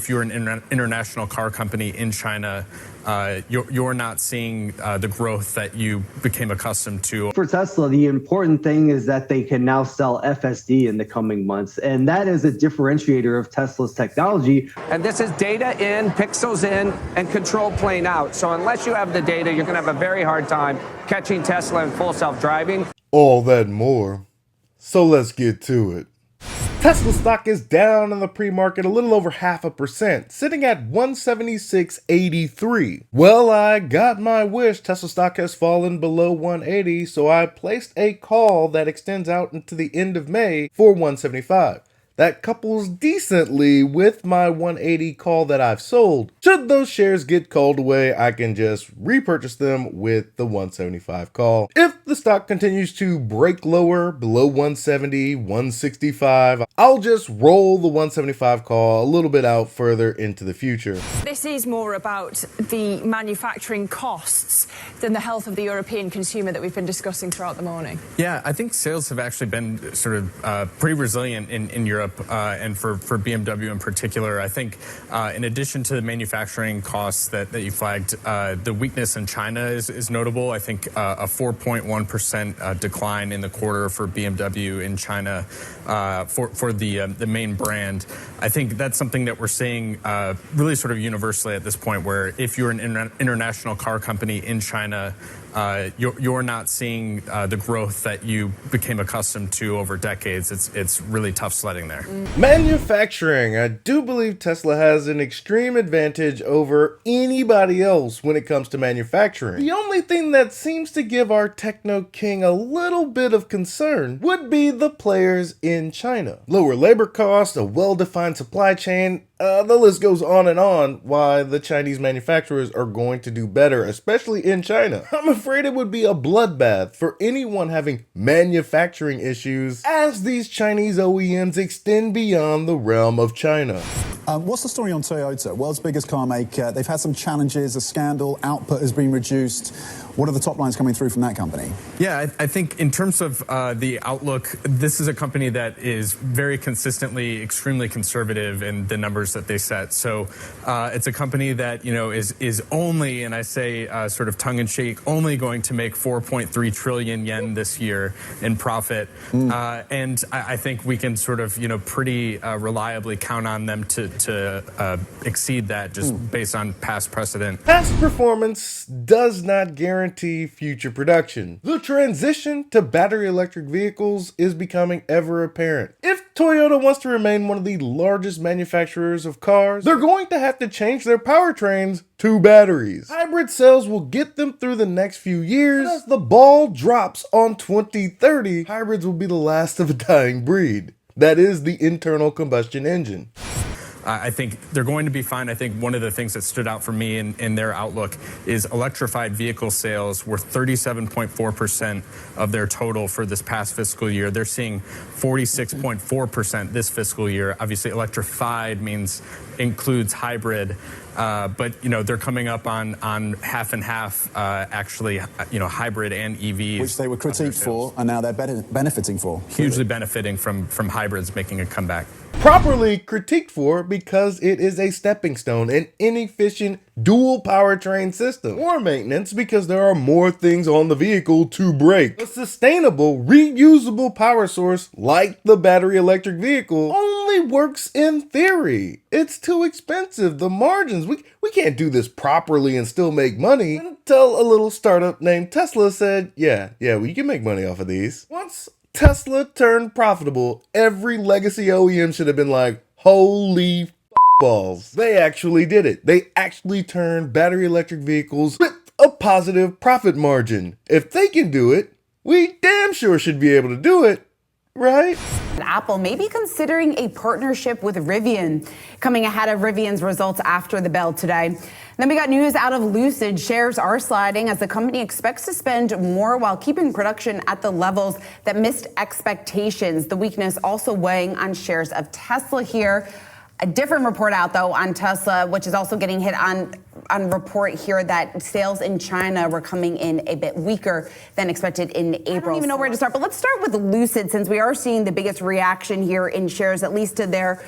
If you're an international car company in China, you're not seeing the growth that you became accustomed to. For Tesla, the important thing is that they can now sell FSD in the coming months, and that is a differentiator of Tesla's technology. And this is data in, pixels in, and control plane out. So unless you have the data, you're going to have a very hard time catching Tesla in full self-driving. All that and more. So let's get to it. Tesla stock is down in the pre-market a little over 0.5%, sitting at 176.83. Well, I got my wish. Tesla stock has fallen below 180, so I placed a call that extends out into the end of May for 175. That couples decently with my 180 call that I've sold. Should those shares get called away, I can just repurchase them with the 175 call. If the stock continues to break lower, below 170, 165, I'll just roll the 175 call a little bit out further into the future. This is more about the manufacturing costs than the health of the European consumer that we've been discussing throughout the morning. Yeah, I think sales have actually been sort of pretty resilient in Europe. And for BMW in particular, I think in addition to the manufacturing costs that you flagged, the weakness in China is notable. I think a 4.1% decline in the quarter for BMW in China for the main brand. I think that's something that we're seeing really sort of universally at this point, where if you're an international car company in China, you're not seeing the growth that you became accustomed to over decades. It's really tough sledding there. Manufacturing. I do believe Tesla has an extreme advantage over anybody else when it comes to manufacturing. The only thing that seems to give our techno king a little bit of concern would be the players in China. Lower labor costs, a well-defined supply chain, the list goes on and on why the Chinese manufacturers are going to do better, especially in China. I'm afraid it would be a bloodbath for anyone having manufacturing issues as these Chinese OEMs extend beyond the realm of China. What's the story on Toyota? World's biggest car maker. They've had some challenges, a scandal, output has been reduced. What are the top lines coming through from that company? Yeah, I think in terms of the outlook, this is a company that is very consistently extremely conservative in the numbers that they set. So it's a company that, you know, is only, and I say sort of tongue-in-cheek, only going to make 4.3 trillion yen this year in profit. And I think we can sort of, you know, pretty reliably count on them to exceed that just based on past precedent. Past performance does not guarantee future production. The transition to battery electric vehicles is becoming ever apparent. If Toyota wants to remain one of the largest manufacturers of cars, they're going to have to change their powertrains to batteries. Hybrid cells will get them through the next few years. As the ball drops on 2030, hybrids will be the last of a dying breed. That is the internal combustion engine. I think they're going to be fine. I think one of the things that stood out for me in their outlook is electrified vehicle sales were 37.4% of their total for this past fiscal year. They're seeing 46.4% this fiscal year. Obviously, electrified includes hybrid. But, you know, they're coming up on half and half, actually, you know, hybrid and EVs. Which they were critiqued for, and now they're benefiting for. Hugely benefiting from hybrids making a comeback. Properly critiqued for because it is a stepping stone, an inefficient dual powertrain system. Or maintenance because there are more things on the vehicle to break. A sustainable, reusable power source like the battery electric vehicle only works in theory. It's too expensive. The margins, we can't do this properly and still make money. Until a little startup named Tesla said, yeah, we can make money off of these. Once Tesla turned profitable, every legacy OEM should have been like, holy balls. They actually did it. They actually turned battery electric vehicles with a positive profit margin. If they can do it, we damn sure should be able to do it, right? Apple may be considering a partnership with Rivian, coming ahead of Rivian's results after the bell today. Then we got news out of LUCID. Shares are sliding as the company expects to spend more while keeping production at the levels that missed expectations. The weakness also weighing on shares of Tesla here. A different report out, though, on Tesla, which is also getting hit on on report here that sales in China were coming in a bit weaker than expected in April. I don't even know where to start, but let's start with Lucid, since we are seeing the biggest reaction here in shares, at least to their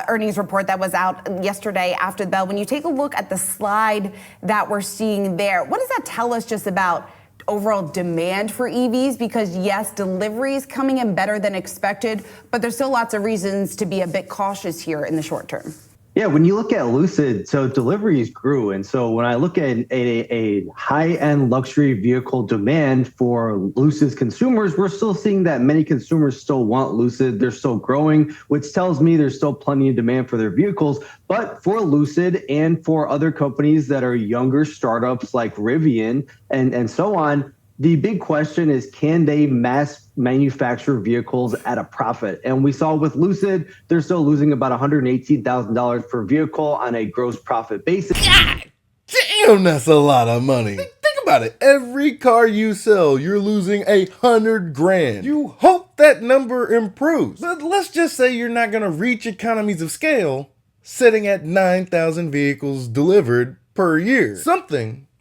earnings report that was out yesterday after the bell. When you take a look at the slide that we're seeing there, what does that tell us just about overall demand for EVs? Because yes, deliveries coming in better than expected, but there's still lots of reasons to be a bit cautious here in the short term. Yeah, when you look at Lucid, so deliveries grew. And so when I look at a high-end luxury vehicle demand for Lucid's consumers, we're still seeing that many consumers still want Lucid. They're still growing, which tells me there's still plenty of demand for their vehicles. But for Lucid and for other companies that are younger startups like Rivian and so on, the big question is, can they mass manufacture vehicles at a profit? And we saw with Lucid, they're still losing about $118,000 per vehicle on a gross profit basis. God damn, that's a lot of money. Think about it. Every car you sell, you're losing $100,000. You hope that number improves. But let's just say you're not going to reach economies of scale sitting at 9,000 vehicles delivered per year.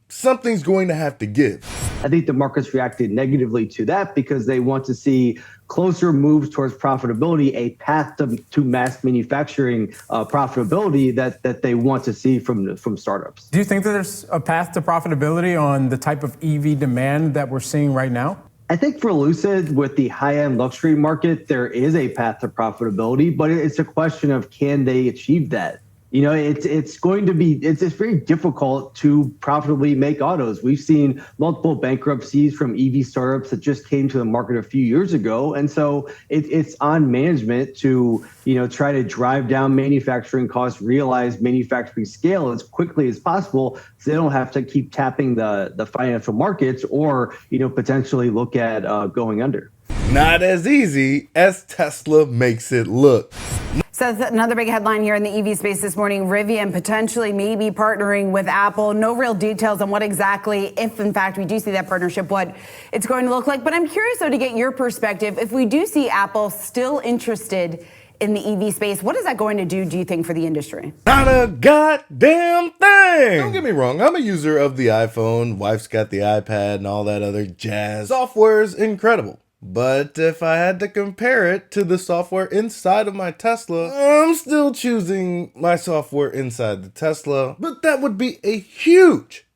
Something's going to have to give. I think the market's reacted negatively to that because they want to see closer moves towards profitability, a path to mass manufacturing profitability that they want to see from startups. Do you think that there's a path to profitability on the type of EV demand that we're seeing right now? I think for Lucid, with the high-end luxury market, there is a path to profitability, but it's a question of, can they achieve that? You know, it's going to be, it's very difficult to profitably make autos. We've seen multiple bankruptcies from EV startups that just came to the market a few years ago. And so it's on management to, try to drive down manufacturing costs, realize manufacturing scale as quickly as possible so they don't have to keep tapping the financial markets or, potentially look at going under. Not as easy as Tesla makes it look. So another big headline here in the EV space this morning, Rivian potentially maybe partnering with Apple. No real details on what exactly, if in fact we do see that partnership, what it's going to look like. But I'm curious, though, to get your perspective. If we do see Apple still interested in the EV space, what is that going to do you think, for the industry? Not a goddamn thing! Don't get me wrong, I'm a user of the iPhone, wife's got the iPad and all that other jazz. Software's incredible. But if I had to compare it to the software inside of my Tesla, I'm still choosing my software inside the Tesla. But that would be a huge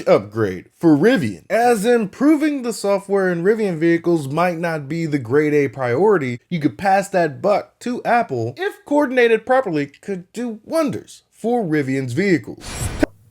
upgrade for Rivian, as improving the software in Rivian vehicles might not be the grade A priority. You could pass that buck to Apple, if coordinated properly, could do wonders for Rivian's vehicles.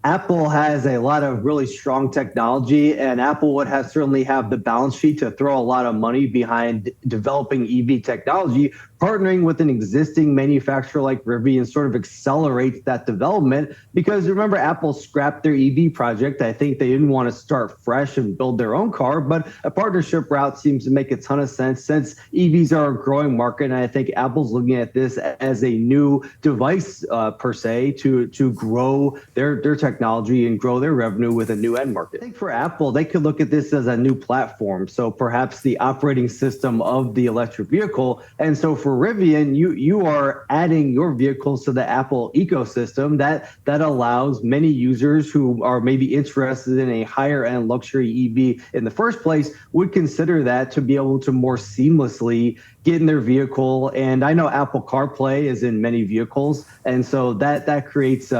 Apple has a lot of really strong technology, and Apple would certainly have the balance sheet to throw a lot of money behind developing EV technology. Partnering with an existing manufacturer like Rivian sort of accelerates that development, because remember, Apple scrapped their EV project. I think they didn't want to start fresh and build their own car, but a partnership route seems to make a ton of sense since EVs are a growing market. And I think Apple's looking at this as a new device per se to grow their technology and grow their revenue with a new end market. I think for Apple, they could look at this as a new platform. So perhaps the operating system of the electric vehicle. And so for Rivian, you are adding your vehicles to the Apple ecosystem that allows many users who are maybe interested in a higher end luxury EV in the first place would consider that to be able to more seamlessly get in their vehicle. And I know Apple CarPlay is in many vehicles, and so that creates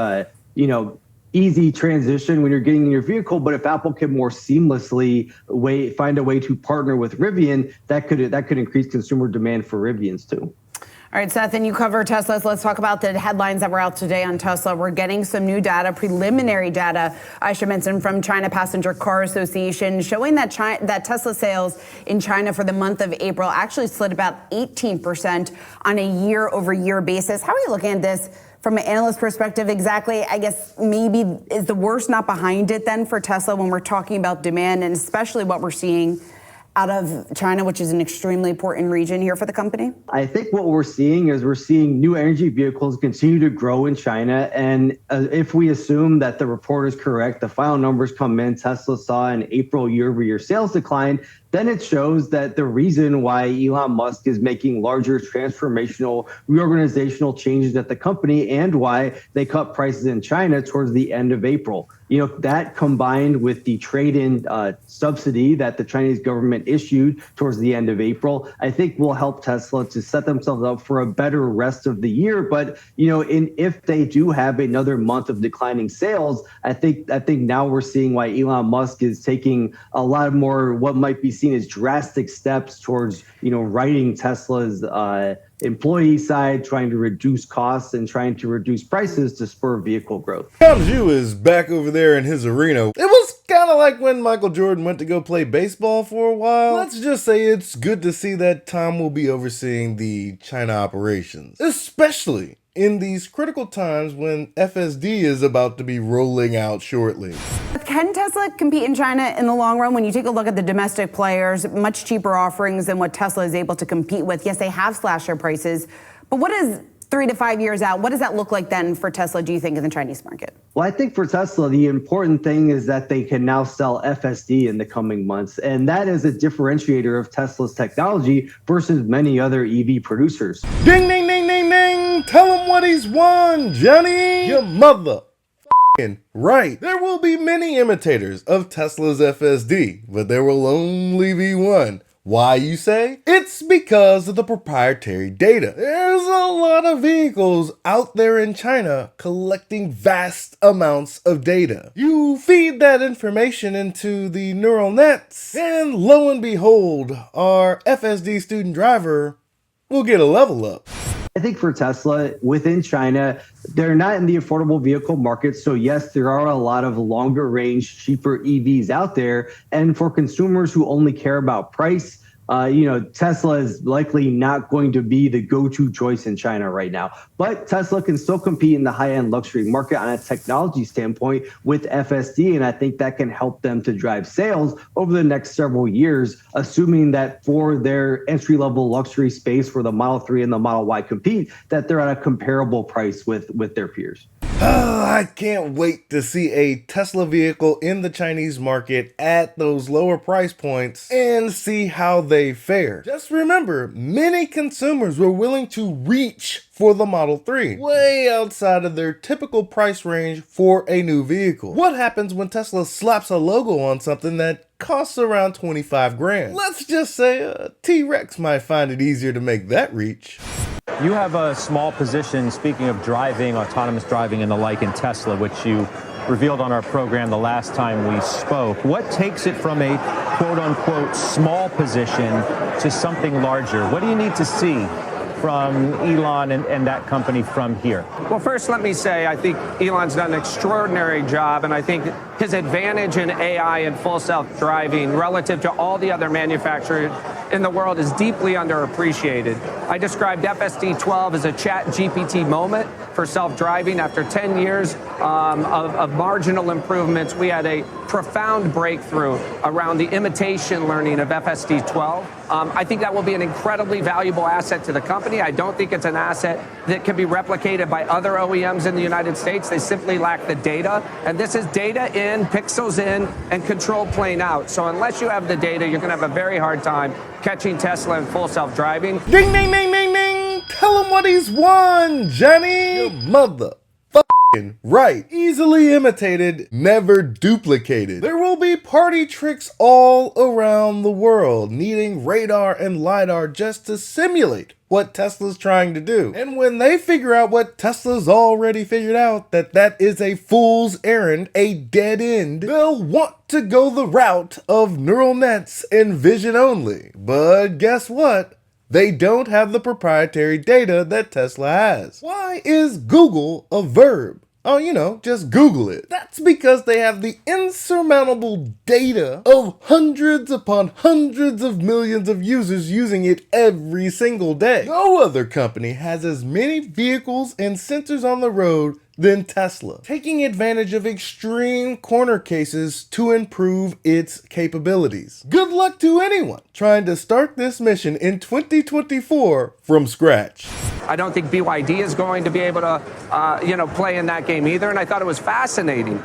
easy transition when you're getting in your vehicle. But if Apple can more seamlessly find a way to partner with Rivian, that could increase consumer demand for Rivians too. All right, Seth, and you cover Teslas. Let's talk about the headlines that were out today on Tesla. We're getting some new data, preliminary data, I should mention, from China Passenger Car Association, showing that Tesla sales in China for the month of April actually slid about 18% on a year-over-year basis. How are you looking at this from an analyst perspective? Exactly, I guess maybe is the worst not behind it then for Tesla when we're talking about demand, and especially what we're seeing out of China, which is an extremely important region here for the company? I think what we're seeing is new energy vehicles continue to grow in China. And if we assume that the report is correct, the final numbers come in, Tesla saw an April year-over-year sales decline. then it shows that the reason why Elon Musk is making larger transformational reorganizational changes at the company and why they cut prices in China towards the end of April. That combined with the trade-in subsidy that the Chinese government issued towards the end of April, I think will help Tesla to set themselves up for a better rest of the year. But, if they do have another month of declining sales, I think now we're seeing why Elon Musk is taking a lot more what might be seen as drastic steps towards, righting Tesla's employee side, trying to reduce costs and trying to reduce prices to spur vehicle growth. Zhu is back over there in his arena. It was kind of like when Michael Jordan went to go play baseball for a while. Let's just say it's good to see that Tom will be overseeing the China operations, especially in these critical times when FSD is about to be rolling out shortly. Can Tesla compete in China in the long run? When you take a look at the domestic players, much cheaper offerings than what Tesla is able to compete with. Yes, they have slashed their prices, but what is 3 to 5 years out? What does that look like then for Tesla, do you think, in the Chinese market? Well, I think for Tesla, the important thing is that they can now sell FSD in the coming months. And that is a differentiator of Tesla's technology versus many other EV producers. Ding, ding, ding, ding, ding. Tell him what he's won, Johnny. Your mother. Right. There will be many imitators of Tesla's FSD, but there will only be one. Why, you say? It's because of the proprietary data. There's a lot of vehicles out there in China collecting vast amounts of data. You feed that information into the neural nets, and lo and behold, our FSD student driver will get a level up. I think for Tesla, within China, they're not in the affordable vehicle market. So yes, there are a lot of longer range, cheaper EVs out there. And for consumers who only care about price, Tesla is likely not going to be the go-to choice in China right now. But Tesla can still compete in the high-end luxury market on a technology standpoint with FSD, and I think that can help them to drive sales over the next several years, assuming that for their entry-level luxury space where the Model 3 and the Model Y compete, that they're at a comparable price with their peers. I can't wait to see a Tesla vehicle in the Chinese market at those lower price points and see how they fare. Just remember, many consumers were willing to reach for the Model 3, way outside of their typical price range for a new vehicle. What happens when Tesla slaps a logo on something that costs around 25 grand? Let's just say a T-Rex might find it easier to make that reach. You have a small position, speaking of driving, autonomous driving and the like in Tesla, which you revealed on our program the last time we spoke. What takes it from a quote-unquote small position to something larger? What do you need to see from Elon and that company from here? Well, first, let me say, I think Elon's done an extraordinary job, and I think his advantage in AI and full self-driving relative to all the other manufacturers in the world is deeply underappreciated. I described FSD 12 as a chat GPT moment for self-driving. After 10 years of marginal improvements, we had a profound breakthrough around the imitation learning of FSD 12. I think that will be an incredibly valuable asset to the company. I don't think it's an asset that can be replicated by other OEMs in the United States. They simply lack the data. And this is data in, pixels in, and control plane out. So unless you have the data, you're going to have a very hard time catching Tesla in full self-driving. Ding, ding, ding, ding, ding. Tell him what he's won, Johnny. Your mother. Right. Easily imitated, never duplicated. There will be party tricks all around the world, needing radar and LiDAR just to simulate what Tesla's trying to do. And when they figure out what Tesla's already figured out, that is a fool's errand, a dead end, they'll want to go the route of neural nets and vision only. But guess what? They don't have the proprietary data that Tesla has. Why is Google a verb? Oh, just Google it. That's because they have the insurmountable data of hundreds upon hundreds of millions of users using it every single day. No other company has as many vehicles and sensors on the road than Tesla, taking advantage of extreme corner cases to improve its capabilities. Good luck to anyone trying to start this mission in 2024 from scratch. I don't think BYD is going to be able to, play in that game either. And I thought it was fascinating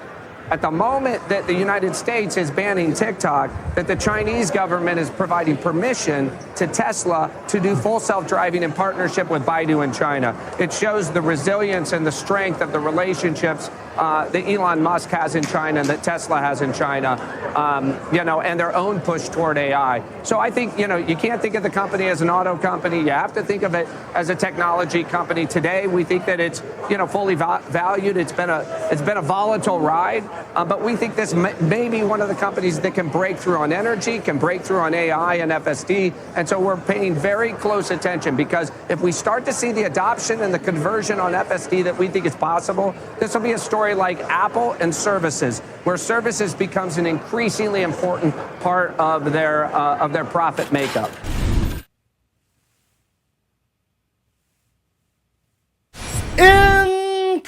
at the moment that the United States is banning TikTok, that the Chinese government is providing permission to Tesla to do full self-driving in partnership with Baidu in China. It shows the resilience and the strength of the relationships that Elon Musk has in China and that Tesla has in China, and their own push toward AI. So I think, you can't think of the company as an auto company. You have to think of it as a technology company. Today, we think that it's, fully valued. It's been a volatile ride, but we think this may be one of the companies that can break through on energy, can break through on AI and FSD. And so we're paying very close attention, because if we start to see the adoption and the conversion on FSD that we think is possible, this will be a story like Apple and services, where services becomes an increasingly important part of their profit makeup. In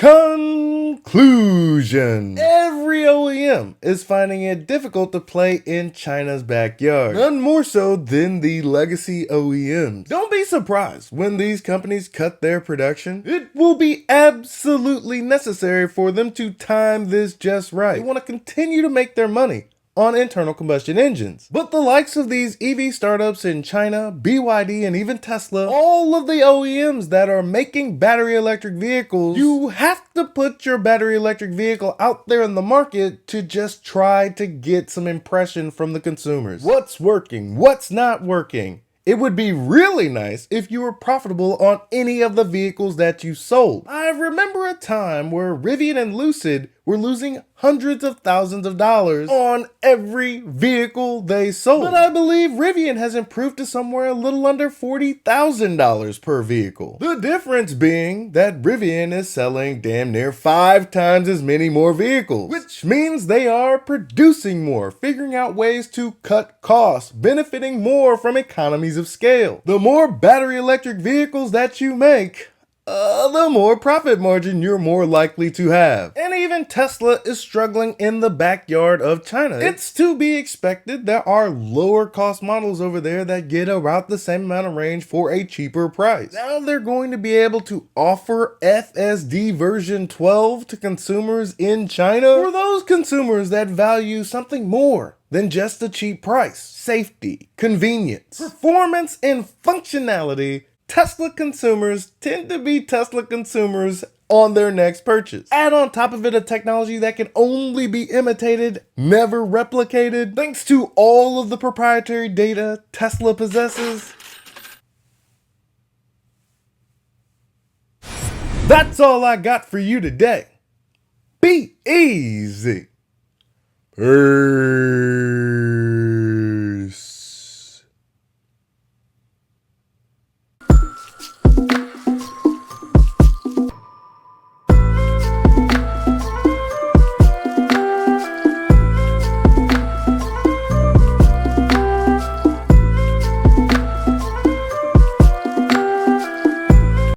conclusion, every OEM is finding it difficult to play in China's backyard, none more so than the legacy OEMs. Don't be surprised when these companies cut their production. It will be absolutely necessary for them to time this just right. They want to continue to make their money on internal combustion engines. But the likes of these EV startups in China, BYD, and even Tesla, all of the OEMs that are making battery electric vehicles, you have to put your battery electric vehicle out there in the market to just try to get some impression from the consumers. What's working? What's not working? It would be really nice if you were profitable on any of the vehicles that you sold. I remember a time where Rivian and Lucid were losing hundreds of thousands of dollars on every vehicle they sold. But I believe Rivian has improved to somewhere a little under $40,000 per vehicle. The difference being that Rivian is selling damn near 5 times as many more vehicles, which means they are producing more, figuring out ways to cut costs, benefiting more from economies of scale. The more battery electric vehicles that you make, the more profit margin you're more likely to have. And even Tesla is struggling in the backyard of China. It's to be expected. There are lower cost models over there that get about the same amount of range for a cheaper price. Now they're going to be able to offer FSD version 12 to consumers in China, for those consumers that value something more than just a cheap price. Safety, convenience, performance, and functionality. Tesla consumers tend to be Tesla consumers on their next purchase. Add on top of it a technology that can only be imitated, never replicated, thanks to all of the proprietary data Tesla possesses. That's all I got for you today. Be easy. Peace.